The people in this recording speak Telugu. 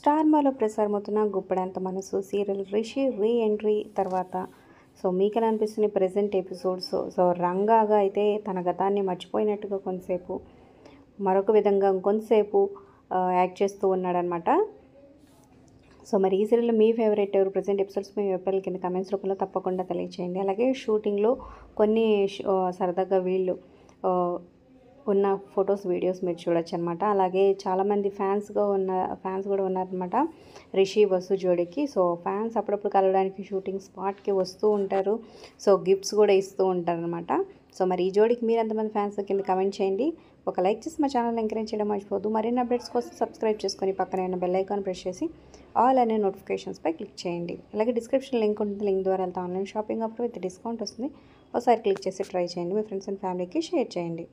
స్టార్మాలో ప్రసారమవుతున్న గుప్పడంత మనసు సీరియల్ రిషి రీ ఎంట్రీ తర్వాత సో మీకెలా అనిపిస్తుంది ప్రెజెంట్ ఎపిసోడ్స్? సో రంగాగా అయితే తన గతాన్ని మర్చిపోయినట్టుగా కొంతసేపు, మరొక విధంగా ఇంకొంతసేపు యాక్ట్ చేస్తూ ఉన్నాడనమాట. సో మరి ఈ సీరియల్లో మీ ఫేవరెట్ ఎవరు? ప్రజెంట్ ఎపిసోడ్స్ మీ వెబ్సైట్ కింద కమెంట్స్ రూపంలో తప్పకుండా తెలియచేయండి. అలాగే షూటింగ్లో కొన్ని సరదాగా వీళ్ళు ఉన్న ఫొటోస్, వీడియోస్ మీరు చూడొచ్చు అనమాట. అలాగే చాలామంది ఫ్యాన్స్ కూడా ఉన్నారనమాట రిషి వసు జోడీకి. సో ఫ్యాన్స్ అప్పుడప్పుడు కలవడానికి షూటింగ్ స్పాట్కి వస్తూ ఉంటారు. సో గిఫ్ట్స్ కూడా ఇస్తూ ఉంటారనమాట. సో మరి ఈ జోడీకి మీరు ఎంతమంది ఫ్యాన్స్ కింద కమెంట్ చేయండి. ఒక లైక్ చేసి మా ఛానల్ ఎంకరేజ్ చేయడం మర్చిపోద్దు. మరిన్ని అప్డేట్స్ కోసం సబ్స్క్రైబ్ చేసుకొని పక్కనే ఉన్న బెల్ ఐకాన్ ప్రెస్ చేసి ఆల్ అనే నోటిఫికేషన్స్పై క్లిక్ చేయండి. అలాగే డిస్క్రిప్షన్ లింక్ ఉంటుంది. లింక్ ద్వారా వెళ్తే ఆన్లైన్ షాపింగ్ అప్పుడు విత్ డిస్కౌంట్ వస్తుంది. ఒకసారి క్లిక్ చేసి ట్రై చేయండి. మీ ఫ్రెండ్స్ అండ్ ఫ్యామిలీకి షేర్ చేయండి.